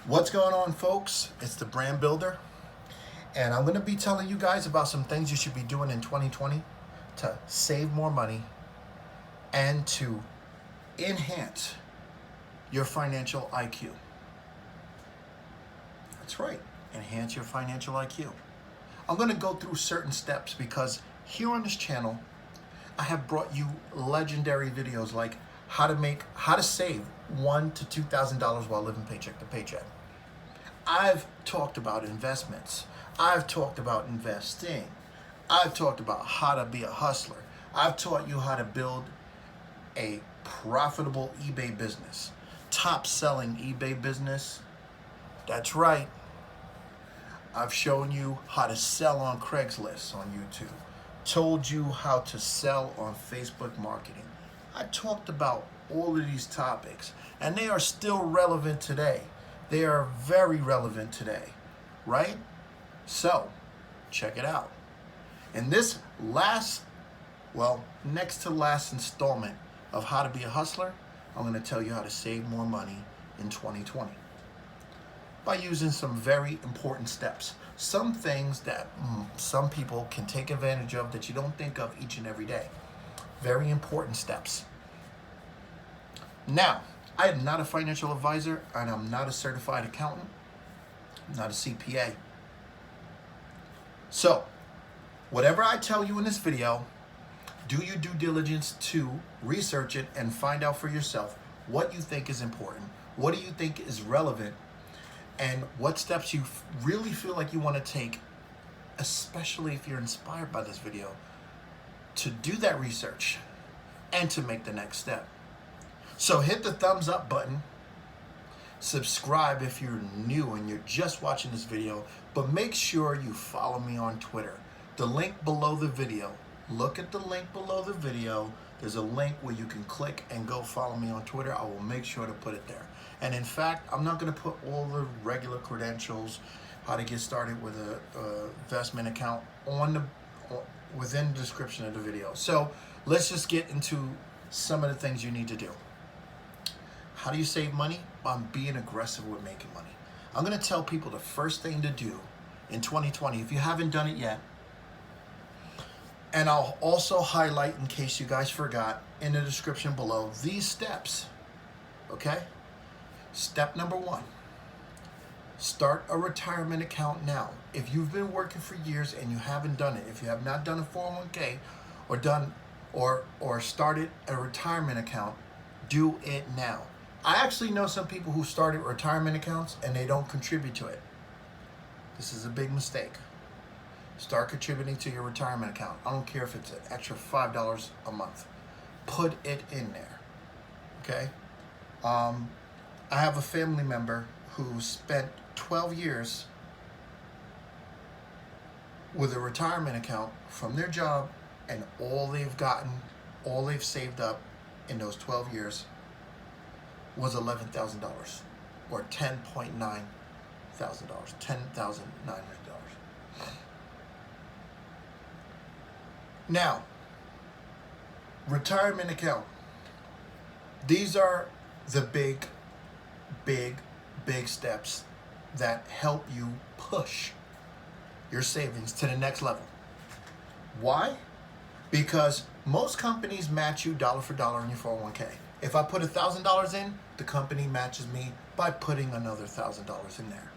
What's going on, folks? It's the Brand Builder, and I'm going to be telling you guys about some things you should be doing in 2020 to save more money and to enhance your financial IQ. That's right, enhance your financial IQ. I'm going to go through certain steps because here on this channel, I have brought you legendary videos like how to save $1,000 to $2,000 while living paycheck to paycheck. I've talked about investments. I've talked about investing. I've talked about how to be a hustler. I've taught you how to build a profitable eBay business, top selling eBay business. That's right. I've shown you how to sell on Craigslist on YouTube, told you how to sell on Facebook marketing. I talked about all of these topics, and they are still relevant today. They are very relevant today, right? So, check it out. In this next to last installment of How to Be a Hustler, I'm going to tell you how to save more money in 2020 by using some very important steps. Some things that some people can take advantage of that you don't think of each and every day. Very important steps. Now, I am not a financial advisor, and I'm not a certified accountant. I'm not a CPA. So, whatever I tell you in this video, do your due diligence to research it and find out for yourself what you think is important, what do you think is relevant, and what steps you really feel like you want to take, especially if you're inspired by this video, to do that research and to make the next step. So hit the thumbs up button, subscribe if you're new and you're just watching this video, but make sure you follow me on Twitter. The link below the video, look at the link below the video. There's a link where you can click and go follow me on Twitter. I will make sure to put it there. And in fact, I'm not going to put all the regular credentials, how to get started with an investment account within the description of the video. So let's just get into some of the things you need to do. How do you save money? By being aggressive with making money. I'm going to tell people the first thing to do in 2020, if you haven't done it yet, and I'll also highlight, in case you guys forgot, in the description below, these steps, okay? Step number 1, start a retirement account now. If you've been working for years and you haven't done it, if you have not done a 401k or started a retirement account, do it now. I actually know some people who started retirement accounts and they don't contribute to it. This is a big mistake. Start contributing to your retirement account. I don't care if it's an extra $5 a month. Put it in there, okay? I have a family member who spent 12 years with a retirement account from their job, and all they've saved up in those 12 years was $11,000 or $10,900, $10,900. Now, retirement account. These are the big steps that help you push your savings to the next level. Why? Because most companies match you dollar for dollar in your 401k. If I put $1,000 in, the company matches me by putting another $1,000 in there.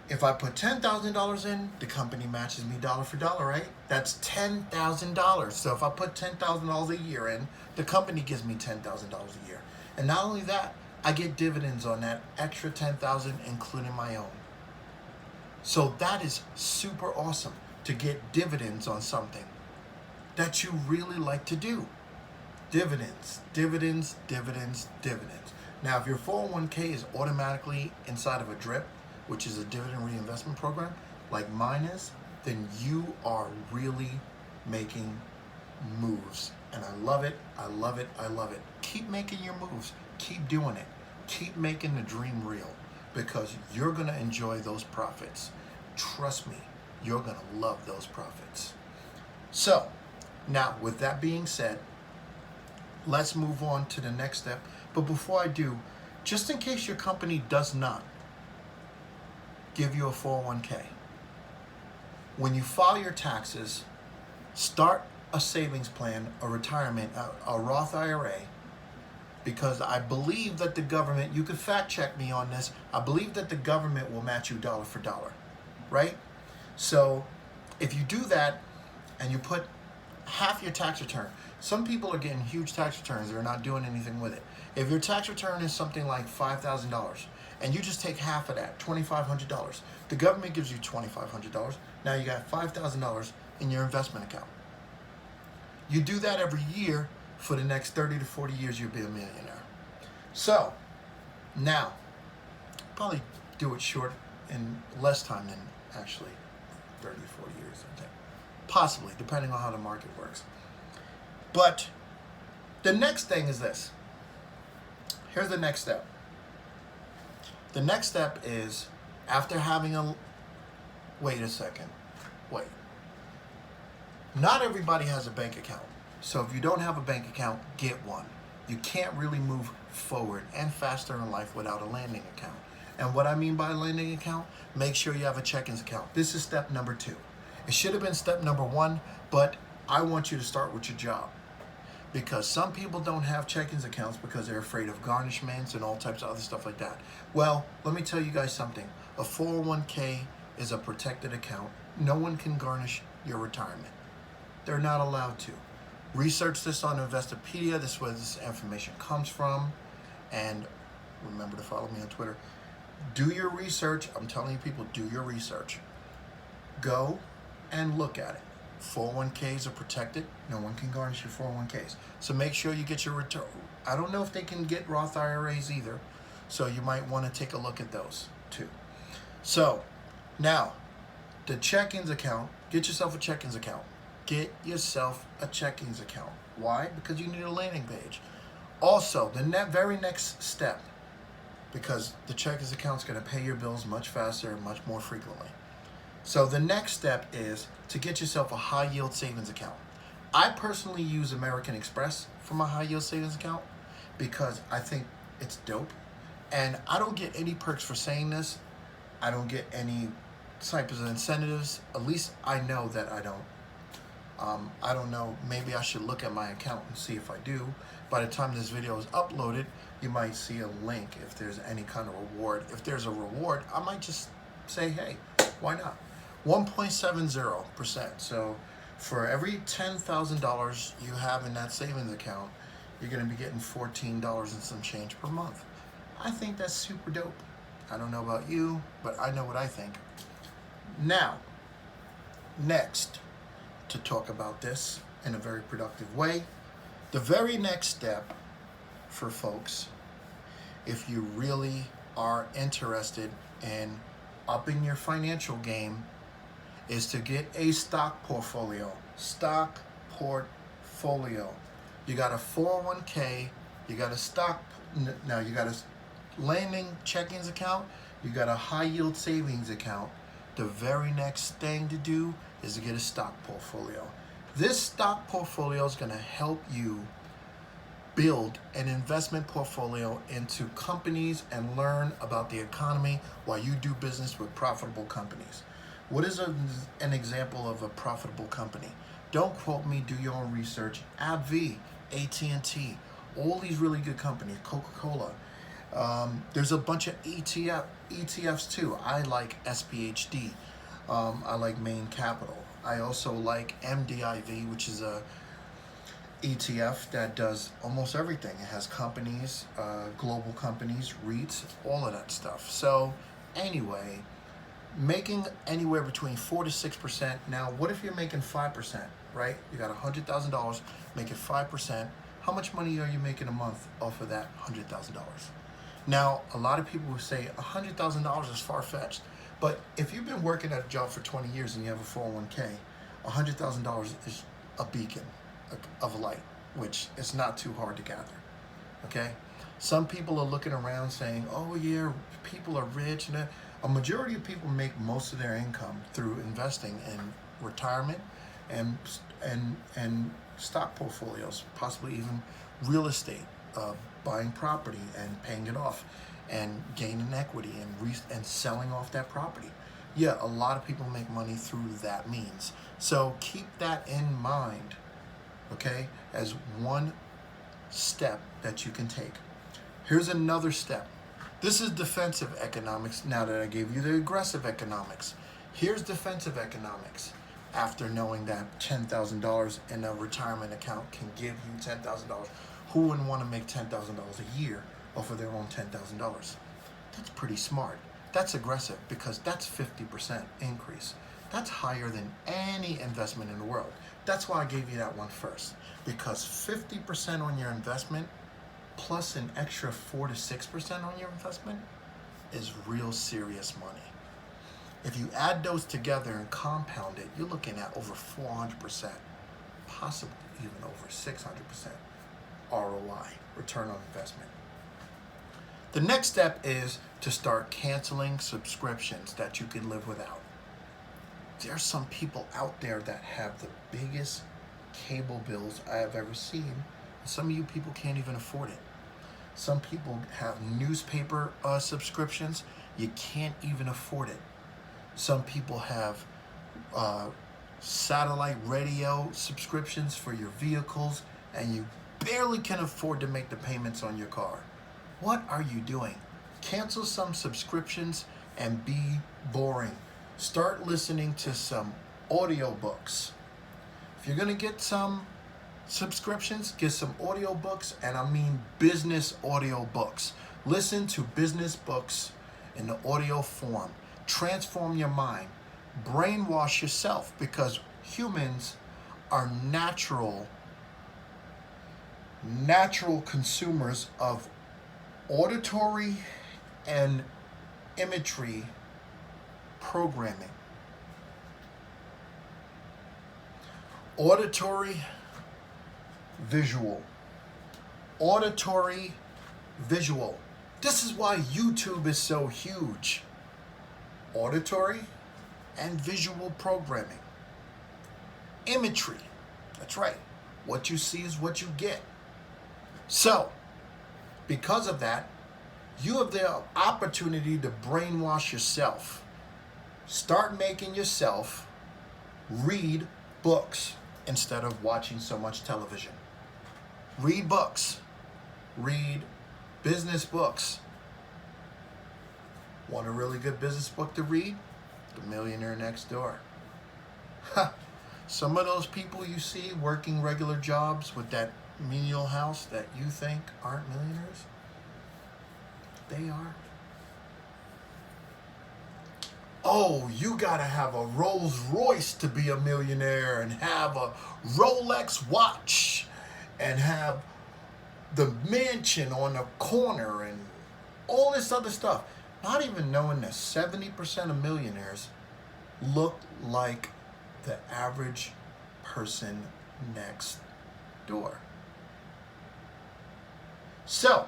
If I put $10,000 in, the company matches me dollar for dollar, right? That's $10,000. So if I put $10,000 a year in, the company gives me $10,000 a year. And not only that, I get dividends on that extra $10,000, including my own. So that is super awesome to get dividends on something that you really like to do. Dividends, dividends, dividends, dividends. Now, if your 401k is automatically inside of a DRIP, which is a dividend reinvestment program, like mine is, then you are really making moves. And I love it, I love it, I love it. Keep making your moves, keep doing it. Keep making the dream real, because you're gonna enjoy those profits. Trust me, you're gonna love those profits. So, now with that being said, let's move on to the next step. But before I do, Just in case your company does not give you a 401k, when you file your taxes, start a savings plan, a retirement, a Roth IRA, because I believe that the government, you can fact check me on this, I believe that the government will match you dollar for dollar, right? So if you do that and you put half your tax return, some people are getting huge tax returns, they're not doing anything with it. If your tax return is something like $5,000 and you just take half of that, $2,500, the government gives you $2,500. Now you got $5,000 in your investment account. You do that every year for the next 30 to 40 years, you'll be a millionaire. So now, probably do it short in less time than actually 30 to 40 years, I think. Possibly, depending on how the market works. But the next thing is this. Here's the next step. The next step is, after having a, wait a second, wait. Not everybody has a bank account. So if you don't have a bank account, get one. You can't really move forward and faster in life without a lending account. And what I mean by a lending account, make sure you have a checkings account. This is step number 2. It should have been step number 1, but I want you to start with your job. Because some people don't have checkings accounts because they're afraid of garnishments and all types of other stuff like that. Well, let me tell you guys something. A 401k is a protected account. No one can garnish your retirement. They're not allowed to. Research this on Investopedia. This is where this information comes from. And remember to follow me on Twitter. Do your research. I'm telling you people, do your research. Go and look at it. 401ks are protected. No one can garnish your 401ks. So make sure you get your return. I don't know if they can get Roth IRAs either. So you might want to take a look at those too. So now, the checkings account, get yourself a checkings account. Get yourself a checkings account. Why? Because you need a landing page. Also, the very next step, because the checkings account is going to pay your bills much faster and much more frequently. So the next step is to get yourself a high yield savings account. I personally use American Express for my high yield savings account because I think it's dope. And I don't get any perks for saying this. I don't get any types of incentives. At least I know that I don't. I don't know, maybe I should look at my account and see if I do. By the time this video is uploaded, you might see a link if there's any kind of reward. If there's a reward, I might just say, hey, why not? 1.70%. So for every $10,000 you have in that savings account, you're going to be getting $14 and some change per month. I think that's super dope. I don't know about you, but I know what I think. Now, next, to talk about this in a very productive way, the very next step for folks, if you really are interested in upping your financial game, is to get a stock portfolio. Stock portfolio. You got a 401k, you got a stock, now you got a landing checkings account, you got a high yield savings account. The very next thing to do is to get a stock portfolio. This stock portfolio is going to help you build an investment portfolio into companies and learn about the economy while you do business with profitable companies. What is an example of a profitable company? Don't quote me, do your own research. AbbVie, AT&T, all these really good companies, Coca-Cola. There's a bunch of ETFs too. I like SPHD. I like Main Capital. I also like MDIV, which is a ETF that does almost everything. It has companies, global companies, REITs, all of that stuff. So anyway, making anywhere between 4 to 6%. Now, what if you're making 5%, right? You got $100,000, make it 5%. How much money are you making a month off of that $100,000? Now, a lot of people will say $100,000 is far-fetched. But if you've been working at a job for 20 years and you have a 401k, $100,000 is a beacon of light, which is not too hard to gather, okay? Some people are looking around saying, oh yeah, people are rich. And a majority of people make most of their income through investing in retirement and stock portfolios, possibly even real estate, buying property and paying it off and gaining equity and selling off that property. Yeah, a lot of people make money through that means. So keep that in mind, okay, as one step that you can take. Here's another step. This is defensive economics now that I gave you the aggressive economics. Here's defensive economics. After knowing that $10,000 in a retirement account can give you $10,000, who wouldn't want to make $10,000 a year off of their own $10,000? That's pretty smart. That's aggressive because that's 50% increase. That's higher than any investment in the world. That's why I gave you that one first, because 50% on your investment plus an extra 4 to 6% on your investment is real serious money. If you add those together and compound it, you're looking at over 400%, possibly even over 600% ROI, return on investment. The next step is to start canceling subscriptions that you can live without. There are some people out there that have the biggest cable bills I have ever seen. Some of you people can't even afford it. Some people have newspaper subscriptions. You can't even afford it. Some people have satellite radio subscriptions for your vehicles, and you barely can afford to make the payments on your car. What are you doing? Cancel some subscriptions and be boring. Start listening to some audiobooks. If you're gonna get some subscriptions, get some audiobooks, and I mean business audiobooks. Listen to business books in the audio form. Transform your mind. Brainwash yourself, because humans are natural consumers of auditory and imagery programming. Auditory, visual. Auditory, visual. This is why YouTube is so huge. Auditory and visual programming. Imagery. That's right. What you see is what you get. So, because of that, you have the opportunity to brainwash yourself. Start making yourself read books instead of watching so much television. Read books. Read business books. Want a really good business book to read? The Millionaire Next Door. Some of those people you see working regular jobs with that menial house that you think aren't millionaires, they are. Oh, you gotta have a Rolls Royce to be a millionaire, and have a Rolex watch, and have the mansion on the corner, and all this other stuff. Not even knowing that 70% of millionaires look like the average person next door. So,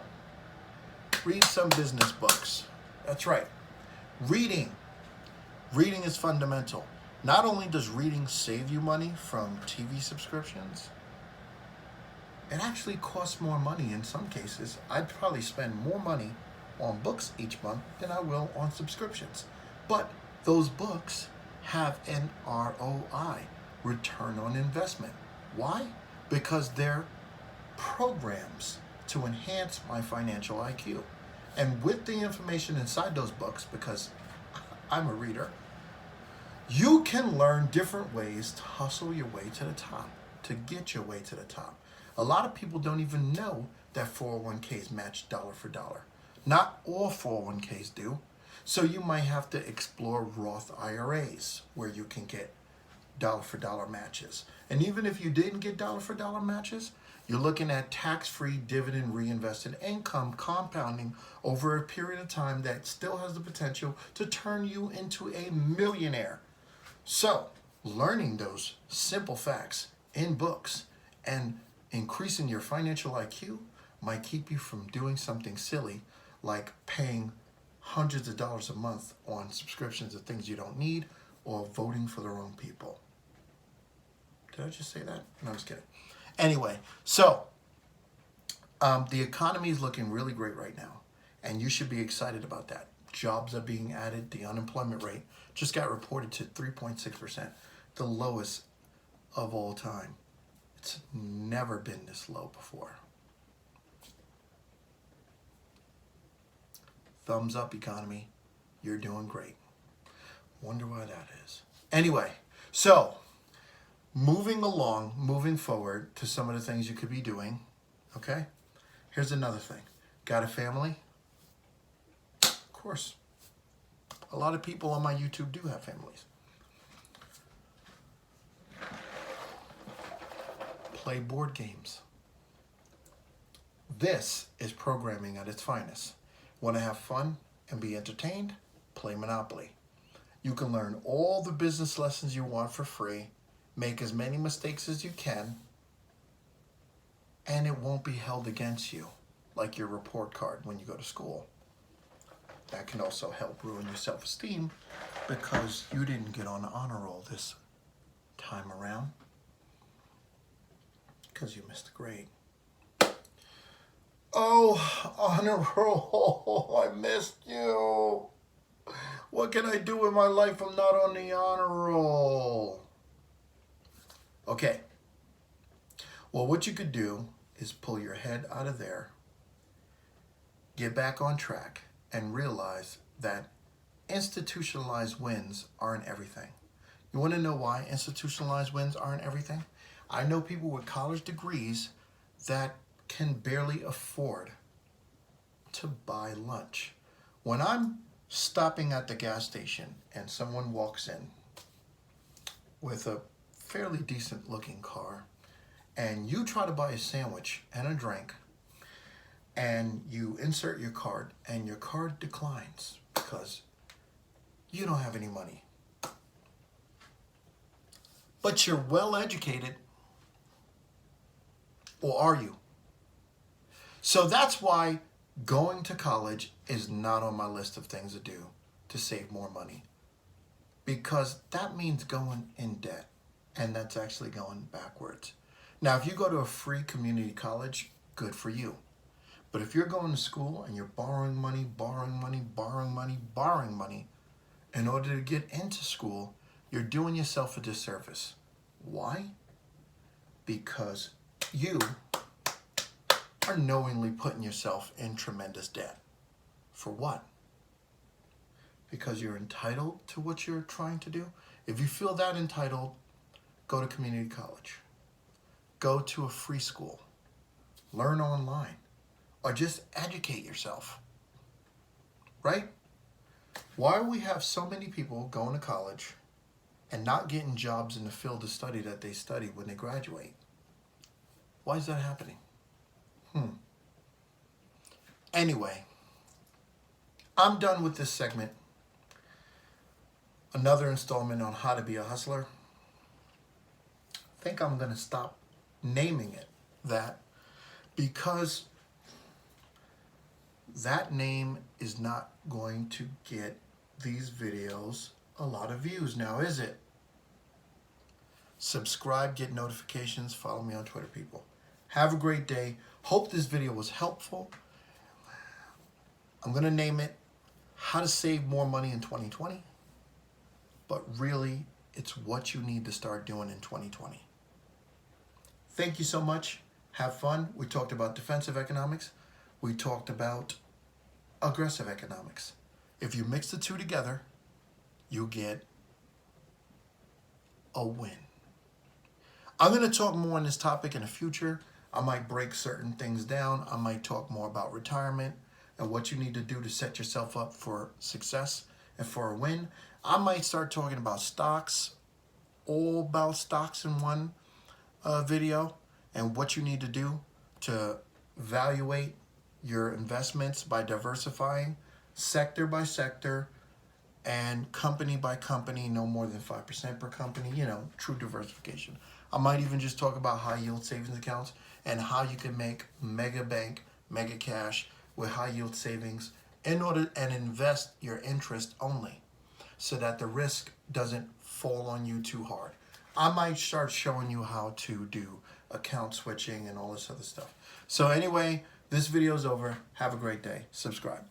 read some business books. That's right. Reading is fundamental. Not only does reading save you money from TV subscriptions, it actually costs more money in some cases. I'd probably spend more money on books each month than I will on subscriptions. But those books have an ROI, return on investment. Why? Because they're programs to enhance my financial IQ. And with the information inside those books, because I'm a reader, you can learn different ways to hustle your way to the top, to get your way to the top. A lot of people don't even know that 401ks match dollar for dollar. Not all 401ks do. So you might have to explore Roth IRAs where you can get dollar for dollar matches. And even if you didn't get dollar for dollar matches, you're looking at tax-free dividend reinvested income compounding over a period of time that still has the potential to turn you into a millionaire. So, learning those simple facts in books and increasing your financial IQ might keep you from doing something silly like paying hundreds of dollars a month on subscriptions of things you don't need, or voting for the wrong people. Did I just say that? No, I'm just kidding. Anyway, so The economy is looking really great right now, and you should be excited about that. Jobs are being added. The unemployment rate just got reported to 3.6%, the lowest of all time. It's never been this low before. Thumbs up, economy. You're doing great. Wonder why that is. Anyway, so moving along, moving forward to some of the things you could be doing, okay? Here's another thing. Got a family? Of course. A lot of people on my YouTube do have families. Play board games. This is programming at its finest. Want to have fun and be entertained? Play Monopoly. You can learn all the business lessons you want for free, make as many mistakes as you can, and it won't be held against you like your report card when you go to school. That can also help ruin your self-esteem because you didn't get on the honor roll this time around because you missed a grade. Oh, honor roll, I missed you. What can I do in my life if I'm not on the honor roll? Okay. Well, what you could do is pull your head out of there, get back on track, and realize that institutionalized wins aren't everything. You want to know why institutionalized wins aren't everything? I know people with college degrees that can barely afford to buy lunch. When I'm stopping at the gas station and someone walks in with a fairly decent looking car and you try to buy a sandwich and a drink and you insert your card and your card declines because you don't have any money, but you're well educated, or are you? So that's why going to college is not on my list of things to do to save more money, because that means going in debt, and that's actually going backwards. Now, if you go to a free community college, good for you. But if you're going to school and you're borrowing money in order to get into school, you're doing yourself a disservice. Why? Because you are knowingly putting yourself in tremendous debt. For what? Because you're entitled to what you're trying to do? If you feel that entitled, go to community college. Go to a free school. Learn online. Or just educate yourself. Right? Why do we have so many people going to college and not getting jobs in the field of study that they study when they graduate? Why is that happening? Anyway, I'm done with this segment. Another installment on how to be a hustler. I think I'm going to stop naming it that because that name is not going to get these videos a lot of views now, is it? Subscribe, get notifications, follow me on Twitter, people. Have a great day. Hope this video was helpful. I'm going to name it How to Save More Money in 2020. But really, it's what you need to start doing in 2020. Thank you so much. Have fun. We talked about defensive economics. We talked about aggressive economics. If you mix the two together, you get a win. I'm going to talk more on this topic in the future. I might break certain things down. I might talk more about retirement and what you need to do to set yourself up for success and for a win. I might start talking about stocks, all about stocks in one video, and what you need to do to evaluate your investments by diversifying sector by sector and company by company, no more than 5% per company, true diversification. I might even just talk about high yield savings accounts and how you can make mega bank, mega cash with high yield savings in order and invest your interest only so that the risk doesn't fall on you too hard. I might start showing you how to do account switching and all this other stuff. So anyway, This video is over. Have a great day. Subscribe.